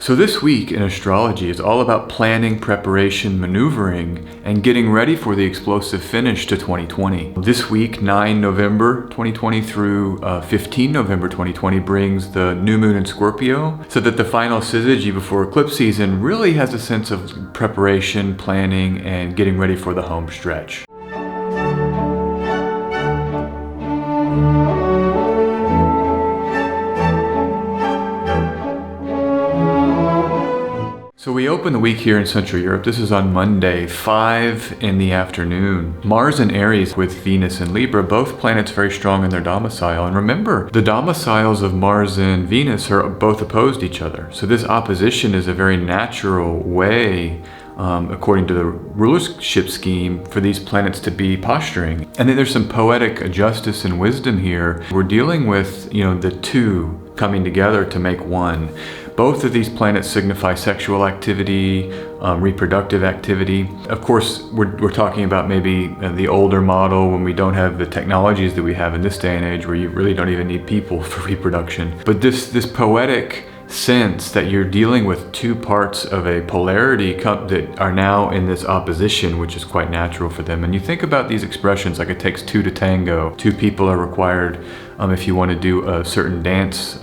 So this week in astrology is all about planning, preparation, maneuvering, and getting ready for the explosive finish to 2020. This week, 9 November 2020 through 15 November 2020 brings the new moon in Scorpio, so that the final syzygy before eclipse season really has a sense of preparation, planning, and getting ready for the home stretch. So we open the week here in Central Europe. This is on Monday, 5 in the afternoon. Mars in Aries with Venus in Libra, both planets very strong in their domicile. And remember, the domiciles of Mars and Venus are both opposed to each other. So this opposition is a very natural way, according to the rulership scheme, for these planets to be posturing. And then there's some poetic justice and wisdom here. We're dealing with, the two coming together to make one. Both of these planets signify sexual activity, reproductive activity. Of course, we're talking about maybe the older model when we don't have the technologies that we have in this day and age, where you really don't even need people for reproduction. But this poetic sense that you're dealing with two parts of a polarity that are now in this opposition, which is quite natural for them. And you think about these expressions like it takes two to tango. Two people are required if you want to do a certain dance,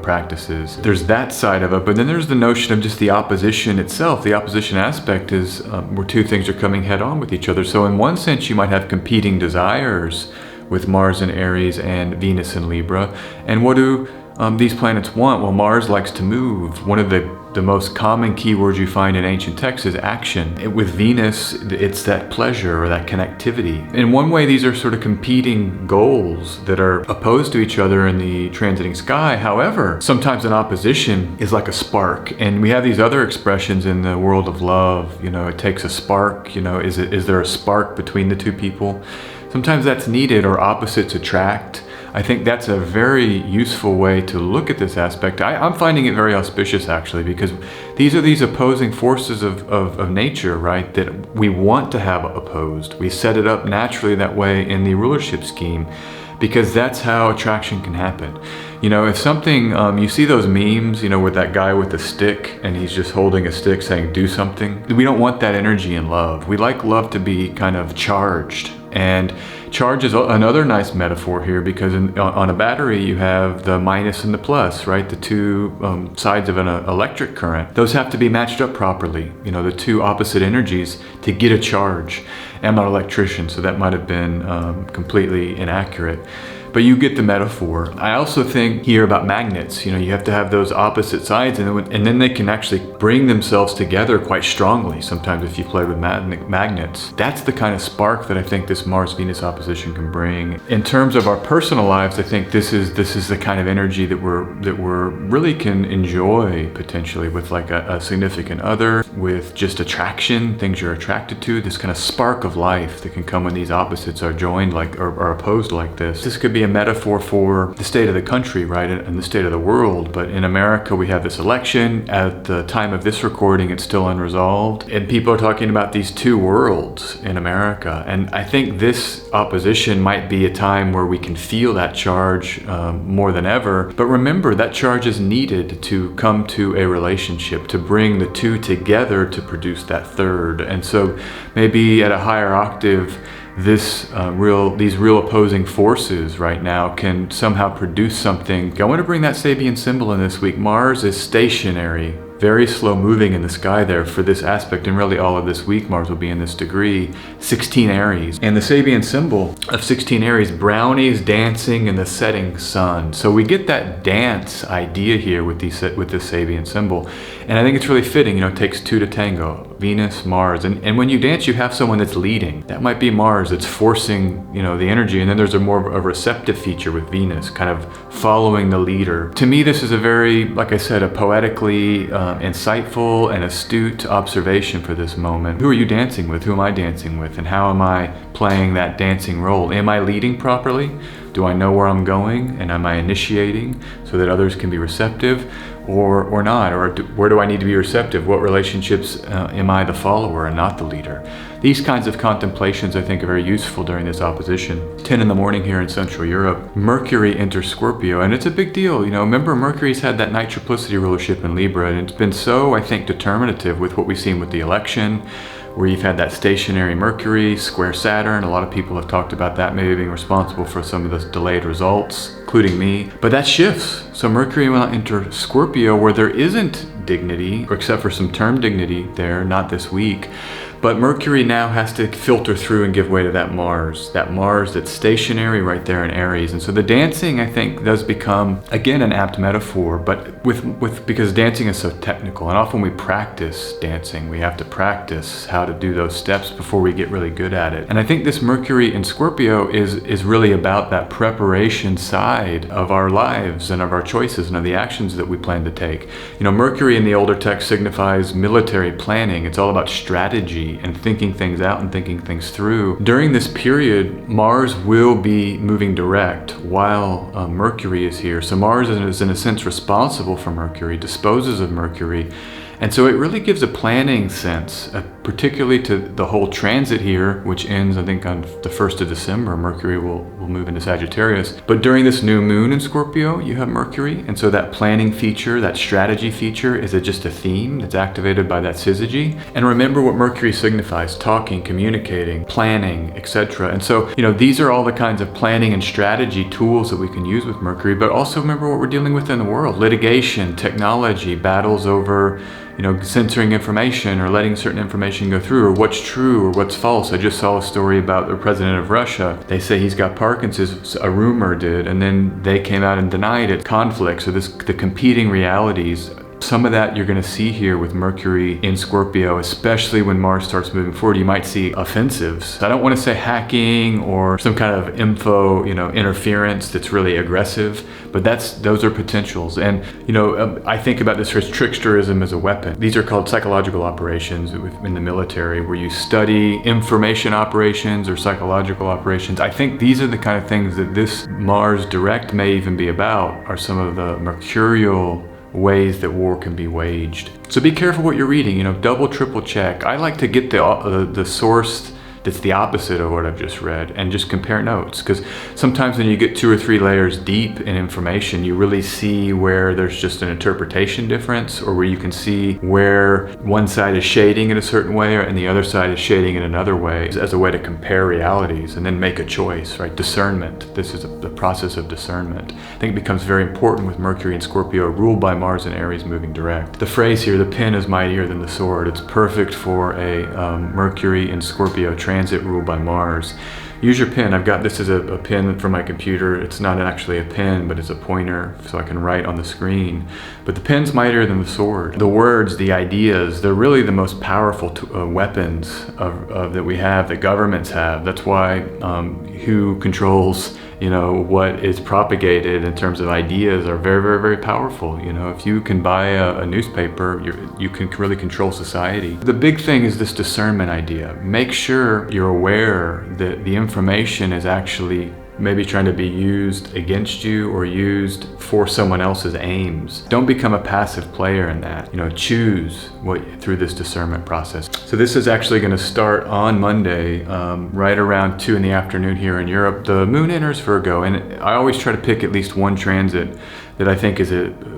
practices. There's that side of it, but then there's the notion of just the opposition itself. The opposition aspect is where two things are coming head on with each other. So in one sense, you might have competing desires with Mars in Aries and Venus in Libra. And what do these planets want? Well, Mars likes to move. One of the most common keywords you find in ancient texts is action. With Venus, it's that pleasure or that connectivity. In one way, these are sort of competing goals that are opposed to each other in the transiting sky. However, sometimes an opposition is like a spark. And we have these other expressions in the world of love. It takes a spark. Is there a spark between the two people? Sometimes that's needed, or opposites attract. I think that's a very useful way to look at this aspect. I'm finding it very auspicious, actually, because these are these opposing forces of nature, right, that we want to have opposed. We set it up naturally that way in the rulership scheme, because that's how attraction can happen. If something, you see those memes, with that guy with the stick, and he's just holding a stick saying, do something. We don't want that energy in love. We like love to be kind of charged. And charge is another nice metaphor here, because on a battery you have the minus and the plus, right? The two sides of an electric current. Those have to be matched up properly, the two opposite energies to get a charge. I'm not an electrician, so that might have been completely inaccurate. But you get the metaphor. I also think here about magnets. You have to have those opposite sides, and then they can actually bring themselves together quite strongly. Sometimes if you play with magnets, that's the kind of spark that I think this Mars-Venus opposition can bring. In terms of our personal lives, I think this is the kind of energy that we're really can enjoy potentially with like a significant other, with just attraction, things you're attracted to. This kind of spark of life that can come when these opposites are joined or are opposed like this. This could be a metaphor for the state of the country, right, and the state of the world. But in America, we have this election. At the time of this recording, it's still unresolved. And people are talking about these two worlds in America. And I think this opposition might be a time where we can feel that charge more than ever. But remember, that charge is needed to come to a relationship, to bring the two together to produce that third. And so maybe at a higher octave, these real opposing forces right now can somehow produce something. I want to bring that Sabian symbol in this week. Mars is stationary, very slow moving in the sky there for this aspect, and really all of this week Mars will be in this degree, 16 Aries. And the Sabian symbol of 16 Aries, Brownies dancing in the setting sun. So we get that dance idea here with this Sabian symbol. And I think it's really fitting, it takes two to tango, Venus, Mars. And when you dance, you have someone that's leading. That might be Mars that's forcing, the energy. And then there's a more of a receptive feature with Venus, kind of following the leader. To me, this is a very, like I said, a poetically insightful and astute observation for this moment. Who are you dancing with? Who am I dancing with? And how am I playing that dancing role? Am I leading properly? Do I know where I'm going, and am I initiating so that others can be receptive, or not? Or where do I need to be receptive? What relationships am I the follower and not the leader? These kinds of contemplations, I think, are very useful during this opposition. 10 in the morning here in Central Europe, Mercury enters Scorpio, and it's a big deal. Remember, Mercury's had that night triplicity rulership in Libra, and it's been so, I think, determinative with what we've seen with the election, where you've had that stationary Mercury square Saturn. A lot of people have talked about that maybe being responsible for some of the delayed results, including me. But that shifts. So Mercury will enter Scorpio, where there isn't dignity, or except for some term dignity there, not this week. But Mercury now has to filter through and give way to that Mars that's stationary right there in Aries. And so the dancing, I think, does become, again, an apt metaphor, but because dancing is so technical, and often we practice dancing. We have to practice how to do those steps before we get really good at it. And I think this Mercury in Scorpio is really about that preparation side of our lives and of our choices and of the actions that we plan to take. Mercury in the older text signifies military planning. It's all about strategy and thinking things out and thinking things through. During this period, Mars will be moving direct while Mercury is here. So Mars is in a sense responsible for Mercury, disposes of Mercury. And so it really gives a planning sense, particularly to the whole transit here, which ends, I think, on the 1st of December. Mercury will move into Sagittarius. But during this new moon in Scorpio, you have Mercury. And so that planning feature, that strategy feature, is just a theme that's activated by that syzygy. And remember what Mercury signifies: talking, communicating, planning, etc. And so, these are all the kinds of planning and strategy tools that we can use with Mercury. But also remember what we're dealing with in the world: litigation, technology, battles over censoring information or letting certain information go through, or what's true or what's false. I just saw a story about the president of Russia. They say he's got Parkinson's, a rumor did, and then they came out and denied it. Conflicts, so the competing realities. Some of that you're going to see here with Mercury in Scorpio, especially when Mars starts moving forward. You might see offensives. I don't want to say hacking or some kind of info, interference that's really aggressive, but those are potentials. And, I think about this as tricksterism as a weapon. These are called psychological operations in the military, where you study information operations or psychological operations. I think these are the kind of things that this Mars direct may even be about, are some of the mercurial ways that war can be waged. So be careful what you're reading, double, triple check. I like to get the source that's the opposite of what I've just read and just compare notes, because sometimes when you get 2 or 3 layers deep in information, you really see where there's just an interpretation difference, or where you can see where one side is shading in a certain way and the other side is shading in another way, as a way to compare realities and then make a choice, right? Discernment. This is the process of discernment. I think it becomes very important with Mercury and Scorpio, ruled by Mars and Aries moving direct. The phrase here, the pen is mightier than the sword. It's perfect for a Mercury and Scorpio transit ruled by Mars. Use your pen. I've got this as a pen for my computer. It's not actually a pen, but it's a pointer, so I can write on the screen. But the pen's mightier than the sword. The words, the ideas, they're really the most powerful weapons that we have, that governments have. That's why who controls what is propagated in terms of ideas are very, very, very powerful. If you can buy a newspaper, you can really control society. The big thing is this discernment idea. Make sure you're aware that the information is actually maybe trying to be used against you or used for someone else's aims. Don't become a passive player in that. Choose through this discernment process. So this is actually going to start on Monday, right around 2 in the afternoon here in Europe. The moon enters Virgo, and I always try to pick at least one transit that I think is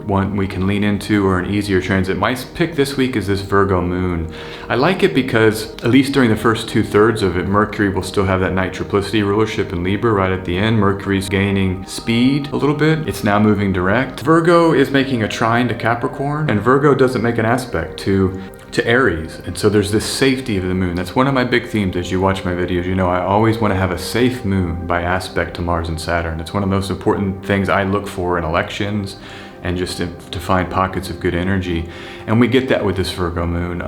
one we can lean into, or an easier transit. My pick this week is this Virgo moon. I like it because, at least during the first 2/3 of it, Mercury will still have that night triplicity rulership in Libra right at the end. Mercury's gaining speed a little bit. It's now moving direct. Virgo is making a trine to Capricorn, and Virgo doesn't make an aspect to Aries. And so there's this safety of the moon. That's one of my big themes as you watch my videos. I always want to have a safe moon by aspect to Mars and Saturn. It's one of the most important things I look for in elections, and just to find pockets of good energy. And we get that with this Virgo moon.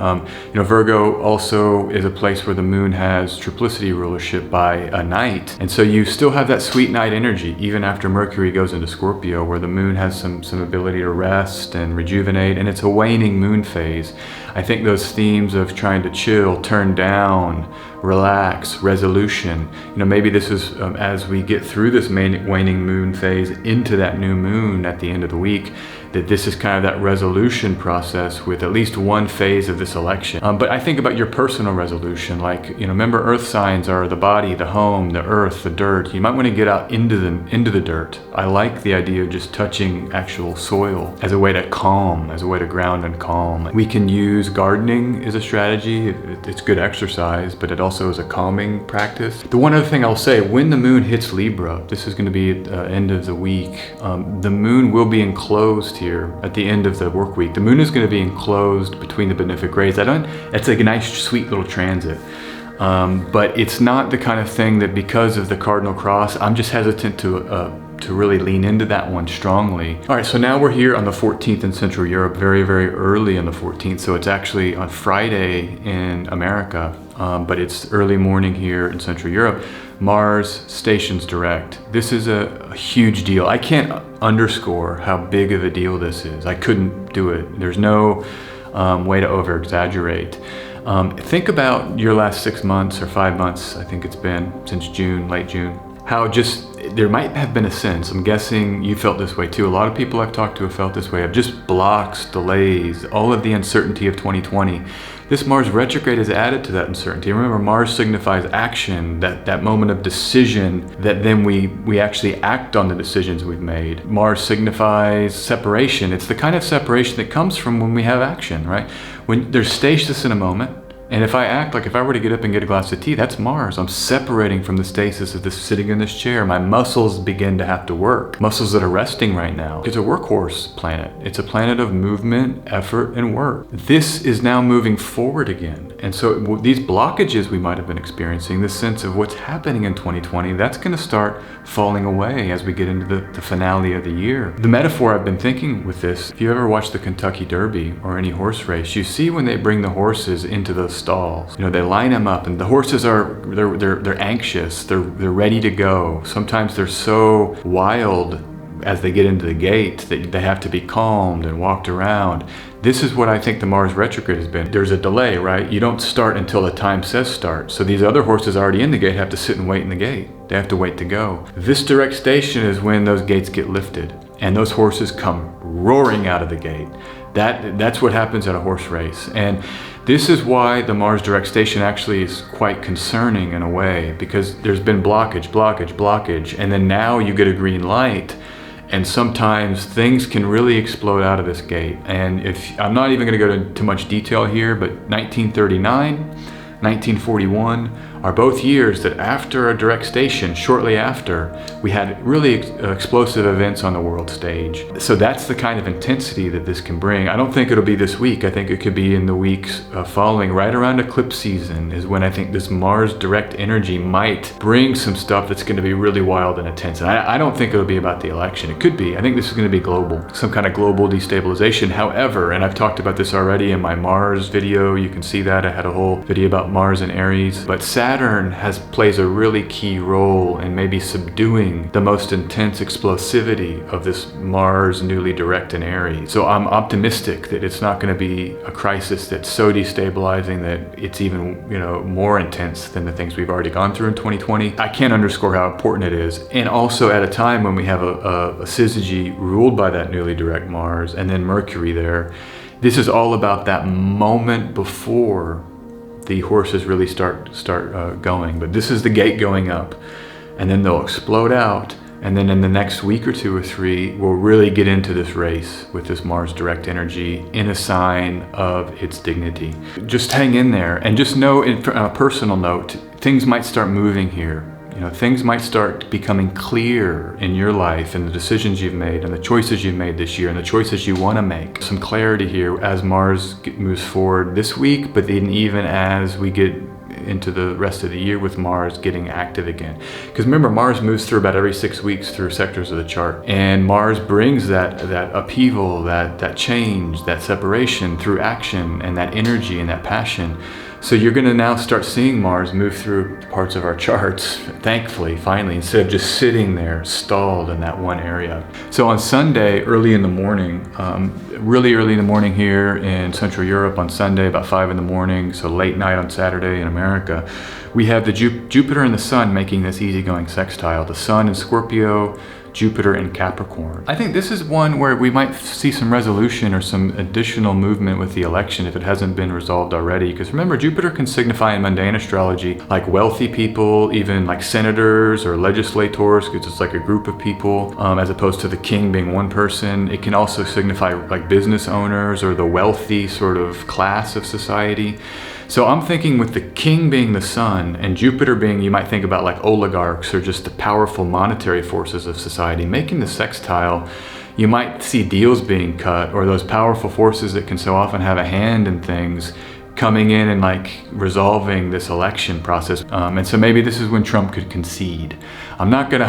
Virgo also is a place where the moon has triplicity rulership by a night. And so you still have that sweet night energy, even after Mercury goes into Scorpio, where the moon has some ability to rest and rejuvenate, and it's a waning moon phase. I think those themes of trying to chill, turn down, relax, resolution. Maybe this is as we get through this waning moon phase into that new moon at the end of the week, that this is kind of that resolution process with at least one phase of this election. But I think about your personal resolution, like, remember earth signs are the body, the home, the earth, the dirt. You might want to get out into the dirt. I like the idea of just touching actual soil as a way to calm, as a way to ground and calm. We can use gardening as a strategy. It's good exercise, but it also is a calming practice. The one other thing I'll say, when the moon hits Libra, this is going to be at the end of the week, the moon will be enclosed here at the end of the work week. The moon is going to be enclosed between the benefic rays. It's like a nice, sweet little transit. But it's not the kind of thing that because of the cardinal cross, I'm just hesitant to really lean into that one strongly. All right, so now we're here on the 14th in Central Europe, very, very early on the 14th. So it's actually on Friday in America, but it's early morning here in Central Europe. Mars stations direct. This is a huge deal. I can't underscore how big of a deal this is. I couldn't do it. There's no way to over exaggerate. Think about your last 6 months or 5 months, I think it's been since June, late June, how just there might have been a sense, I'm guessing you felt this way too. A lot of people I've talked to have felt this way, of just blocks, delays, all of the uncertainty of 2020. This Mars retrograde is added to that uncertainty. Remember, Mars signifies action, that moment of decision that then we actually act on the decisions we've made. Mars signifies separation. It's the kind of separation that comes from when we have action, right? When there's stasis in a moment, and if I act like if I were to get up and get a glass of tea, that's Mars. I'm separating from the stasis of this sitting in this chair. My muscles begin to have to work. Muscles that are resting right now. It's a workhorse planet. It's a planet of movement, effort, and work. This is now moving forward again. And so these blockages we might have been experiencing, this sense of what's happening in 2020, that's going to start falling away as we get into the finale of the year. The metaphor I've been thinking with this, if you ever watch the Kentucky Derby or any horse race, you see when they bring the horses into the stalls, they line them up, and the horses they're anxious, they're ready to go. Sometimes they're so wild as they get into the gate that they have to be calmed and walked around. This is what I think the Mars retrograde has been. There's a delay, right? You don't start until the time says start. So these other horses already in the gate have to sit and wait in the gate. They have to wait to go. This direct station is when those gates get lifted and those horses come roaring out of the gate. That's what happens at a horse race. And this is why the Mars direct station actually is quite concerning in a way, because there's been blockage, and then now you get a green light, and sometimes things can really explode out of this gate. And if I'm not even going to go into too much detail here, but 1939, 1941 are both years that after a direct station, shortly after, we had really explosive events on the world stage. So that's the kind of intensity that this can bring. I don't think it'll be this week. I think it could be in the weeks following, right around eclipse season is when I think this Mars direct energy might bring some stuff that's going to be really wild and intense. And I don't think it'll be about the election. It could be. I think this is going to be global, some kind of global destabilization. However, and I've talked about this already in my Mars video, you can see that I had a whole video about Mars and Aries, but Saturn plays a really key role in maybe subduing the most intense explosivity of this Mars newly direct in Aries. So I'm optimistic that it's not going to be a crisis that's so destabilizing that it's even more intense than the things we've already gone through in 2020. I can't underscore how important it is. And also at a time when we have a syzygy ruled by that newly direct Mars and then Mercury there, this is all about that moment before the horses really start going. But this is the gate going up, and then they'll explode out, and then in the next week or 2 or 3 we'll really get into this race with this Mars direct energy in a sign of its dignity. Just hang in there, and just know, on a personal note, things might start moving here. Things might start becoming clear in your life and the decisions you've made and the choices you've made this year and the choices you want to make. Some clarity here as Mars moves forward this week, but then even as we get into the rest of the year with Mars getting active again. Because remember, Mars moves through about every 6 weeks through sectors of the chart. And Mars brings that upheaval, that change, that separation through action and that energy and that passion. So you're going to now start seeing Mars move through parts of our charts, thankfully, finally, instead of just sitting there stalled in that one area. So on Sunday, early in the morning, really early in the morning here in Central Europe on Sunday, about 5 in the morning, so late night on Saturday in America, we have the Jupiter and the Sun making this easygoing sextile. The Sun in Scorpio, Jupiter in Capricorn. I think this is one where we might see some resolution or some additional movement with the election if it hasn't been resolved already. Because remember, Jupiter can signify in mundane astrology like wealthy people, even like senators or legislators, because it's like a group of people, as opposed to the king being one person. It can also signify like business owners or the wealthy sort of class of society. So I'm thinking with the king being the sun and Jupiter being, you might think about like oligarchs or just the powerful monetary forces of society, making the sextile, you might see deals being cut or those powerful forces that can so often have a hand in things coming in and like resolving this election process. And so maybe this is when Trump could concede. I'm not gonna,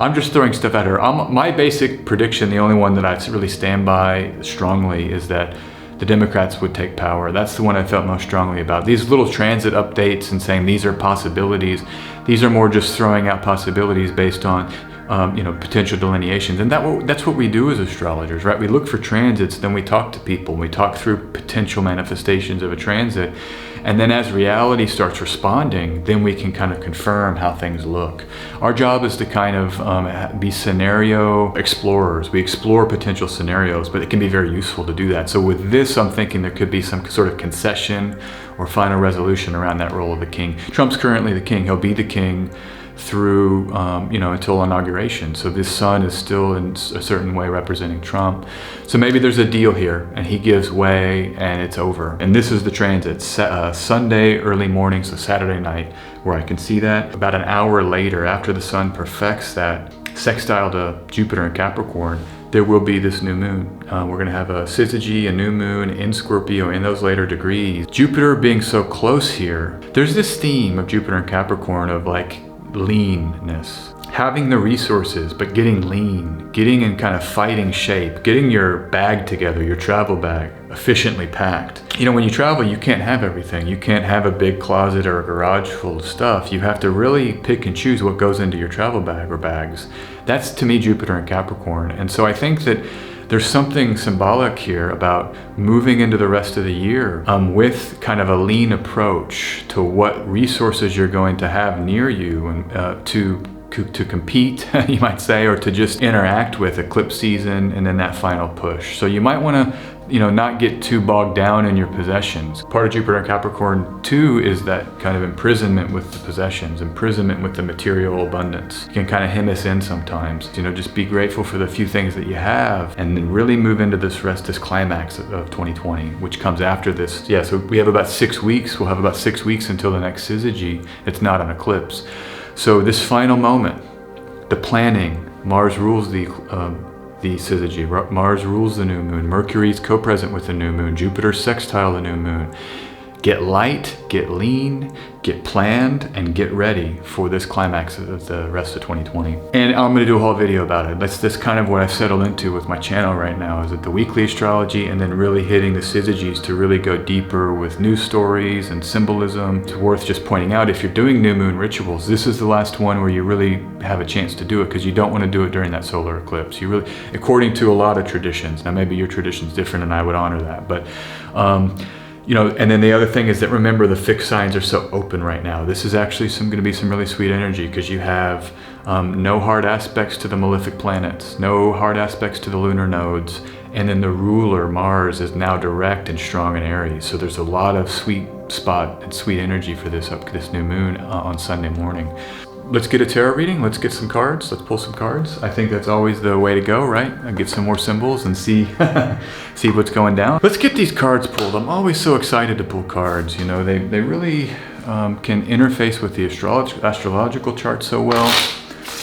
I'm just throwing stuff at her. My basic prediction, the only one that I really stand by strongly, is that the Democrats would take power. That's the one I felt most strongly about. These little transit updates and saying these are possibilities, these are more just throwing out possibilities based on potential delineations. And that's what we do as astrologers, right? We look for transits, then we talk to people, we talk through potential manifestations of a transit. And then as reality starts responding, then we can kind of confirm how things look. Our job is to kind of be scenario explorers. We explore potential scenarios, but it can be very useful to do that. So with this, I'm thinking there could be some sort of concession or final resolution around that role of the king. Trump's currently the king. He'll be the king through, until inauguration. So this sun is still in a certain way representing Trump. So maybe there's a deal here and he gives way and it's over. And this is the transit, Sunday early morning, so Saturday night, where I can see that. About an hour later, after the sun perfects that sextile to Jupiter and Capricorn, there will be this new moon. We're gonna have a syzygy, a new moon in Scorpio in those later degrees. Jupiter being so close here, there's this theme of Jupiter and Capricorn of like leanness, having the resources but getting lean, getting in kind of fighting shape, getting your bag together, your travel bag efficiently packed. When you travel, you can't have everything. You can't have a big closet or a garage full of stuff. You have to really pick and choose what goes into your travel bag or bags. That's to me Jupiter and Capricorn. And so I think that there's something symbolic here about moving into the rest of the year with kind of a lean approach to what resources you're going to have near you and to compete, you might say, or to just interact with eclipse season and then that final push. So you might want to not get too bogged down in your possessions. Part of Jupiter and Capricorn too is that kind of imprisonment with the possessions, imprisonment with the material abundance. You can kind of hem us in sometimes. Just be grateful for the few things that you have and then really move into this climax of 2020, which comes after this. Yeah, so we have about 6 weeks. We'll have about 6 weeks until the next syzygy. It's not an eclipse. So this final moment, the planning, Mars rules the syzygy. Mars rules the new moon. Mercury's co-present with the new moon. Jupiter sextile the new moon. Get light, get lean, get planned, and get ready for this climax of the rest of 2020. And I'm going to do a whole video about it. That's kind of what I've settled into with my channel right now, is that the weekly astrology and then really hitting the syzygies to really go deeper with news stories and symbolism. It's worth just pointing out, if you're doing new moon rituals, this is the last one where you really have a chance to do it, because you don't want to do it during that solar eclipse. You really, according to a lot of traditions, now maybe your tradition's different and I would honor that, but and then the other thing is that, remember, the fixed signs are so open right now. This is actually going to be some really sweet energy, because you have no hard aspects to the malefic planets, no hard aspects to the lunar nodes, and then the ruler, Mars, is now direct and strong in Aries. So there's a lot of sweet spot and sweet energy for this new moon on Sunday morning. Let's get a tarot reading. Let's get some cards. Let's pull some cards. I think that's always the way to go, right? And get some more symbols and see what's going down. Let's get these cards pulled. I'm always so excited to pull cards. They really can interface with the astrological chart so well,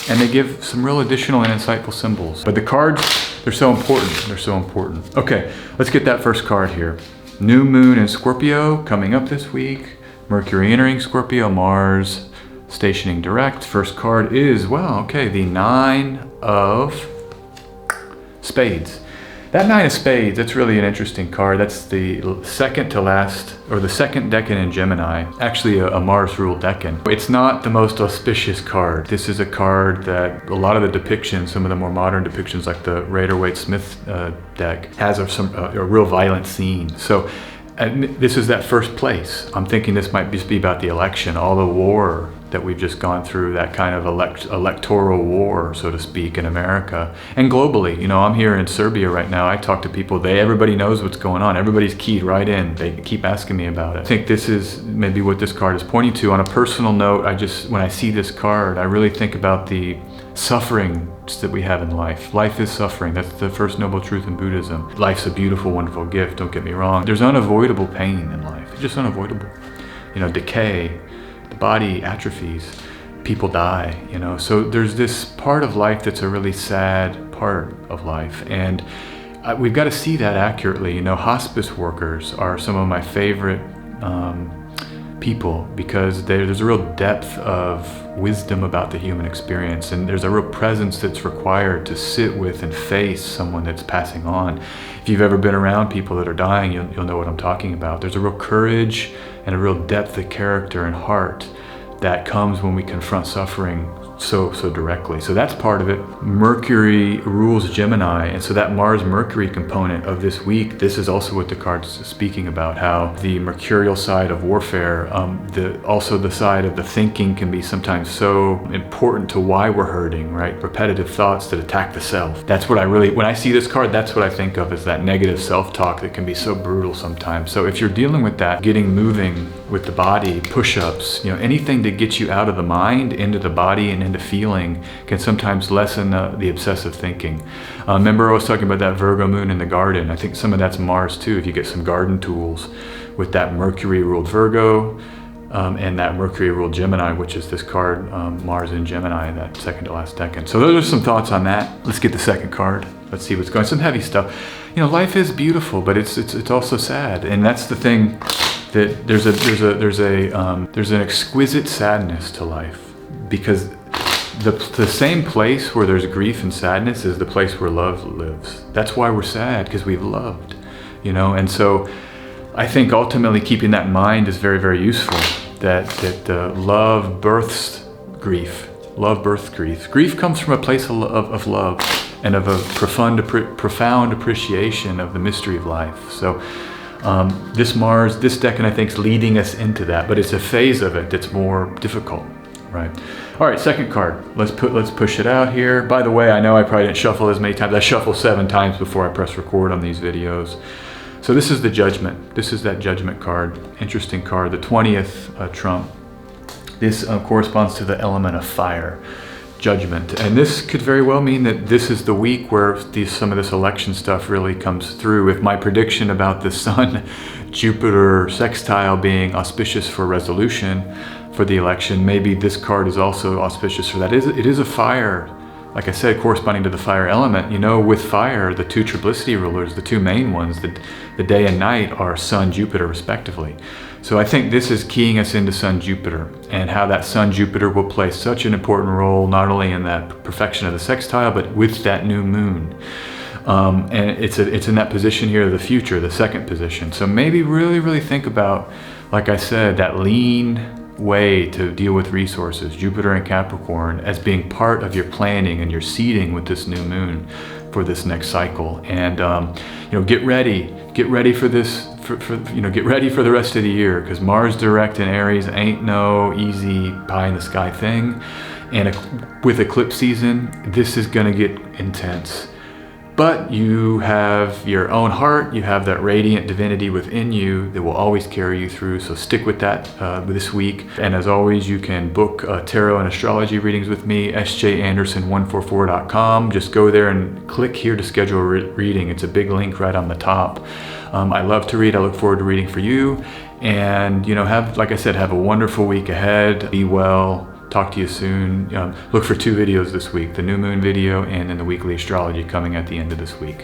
and they give some real additional and insightful symbols. But the cards, they're so important. They're so important. Okay, let's get that first card here. New moon in Scorpio coming up this week. Mercury entering Scorpio. Mars stationing direct. First card is, the 9 of Spades. That Nine of Spades, that's really an interesting card. That's the second to last, or the second decan in Gemini, actually a Mars-ruled decan. It's not the most auspicious card. This is a card that a lot of the depictions, some of the more modern depictions like the Rider-Waite-Smith deck, has a real violent scene. So this is that first place. I'm thinking this might just be about the election, all the war that we've just gone through, that kind of electoral war, so to speak, in America and globally. You know, I'm here in Serbia right now. I talk to people, everybody knows what's going on. Everybody's keyed right in. They keep asking me about it. I think this is maybe what this card is pointing to. On a personal note, when I see this card, I really think about the suffering that we have in life. Life is suffering. That's the first noble truth in Buddhism. Life's a beautiful, wonderful gift, don't get me wrong. There's unavoidable pain in life. It's just unavoidable. You know, decay, the body atrophies, people die, you know. So there's this part of life that's a really sad part of life. And we've got to see that accurately. You know, hospice workers are some of my favorite people, because there's a real depth of wisdom about the human experience, and there's a real presence that's required to sit with and face someone that's passing on. If you've ever been around people that are dying, you'll know what I'm talking about. There's a real courage and a real depth of character and heart that comes when we confront suffering so directly. So that's part of it. Mercury rules Gemini, and so that Mars-Mercury component of this week, this is also what the card's speaking about, how the mercurial side of warfare, also the side of the thinking, can be sometimes so important to why we're hurting, right? Repetitive thoughts that attack the self. That's what when I see this card, that's what I think of, as that negative self-talk that can be so brutal sometimes. So if you're dealing with that, getting moving with the body, push-ups, you know, anything to get you out of the mind, into the body and into feeling, can sometimes lessen the obsessive thinking. Remember I was talking about that Virgo moon in the garden. I think some of that's Mars too, if you get some garden tools with that Mercury ruled Virgo and that Mercury ruled Gemini, which is this card, Mars in Gemini, that second to last decan. So those are some thoughts on that. Let's get the second card. Let's see what's going on. Some heavy stuff. You know, life is beautiful, but it's also sad, and that's the thing, that there's an exquisite sadness to life, because the same place where there's grief and sadness is the place where love lives. That's why we're sad, because we've loved, you know. And so I think ultimately keeping that in mind is very, very useful, that love births grief. Love births grief. Grief comes from a place of love and of a profound appreciation of the mystery of life. So this decan, I think, is leading us into that, but it's a phase of it that's more difficult, right? All right, second card. Let's push it out here. By the way, I know I probably didn't shuffle as many times. I shuffle 7 times before I press record on these videos. So this is the Judgment. This is that Judgment card. Interesting card. The 20th trump. This corresponds to the element of fire. Judgment. And this could very well mean that this is the week where some of this election stuff really comes through. If my prediction about the Sun-Jupiter sextile being auspicious for resolution for the election, maybe this card is also auspicious for that. It is a fire, like I said, corresponding to the fire element. You know, with fire, the two triplicity rulers, the two main ones, the day and night, are Sun, Jupiter, respectively. So I think this is keying us into Sun-Jupiter, and how that Sun-Jupiter will play such an important role, not only in that perfection of the sextile, but with that new moon. And it's in that position here of the future, the second position. So maybe really, really think about, like I said, that lean way to deal with resources, Jupiter and Capricorn, as being part of your planning and your seeding with this new moon for this next cycle. And you know, get ready for this, get ready for the rest of the year, because Mars direct in Aries ain't no easy pie in the sky thing. And with eclipse season, this is gonna get intense. But you have your own heart, you have that radiant divinity within you that will always carry you through. So stick with that this week. And as always, you can book tarot and astrology readings with me, sjanderson144.com. Just go there and click here to schedule a reading. It's a big link right on the top. I love to read. I look forward to reading for you. And, you know, like I said, have a wonderful week ahead. Be well. Talk to you soon. Look for 2 videos this week, the new moon video and then the weekly astrology coming at the end of this week.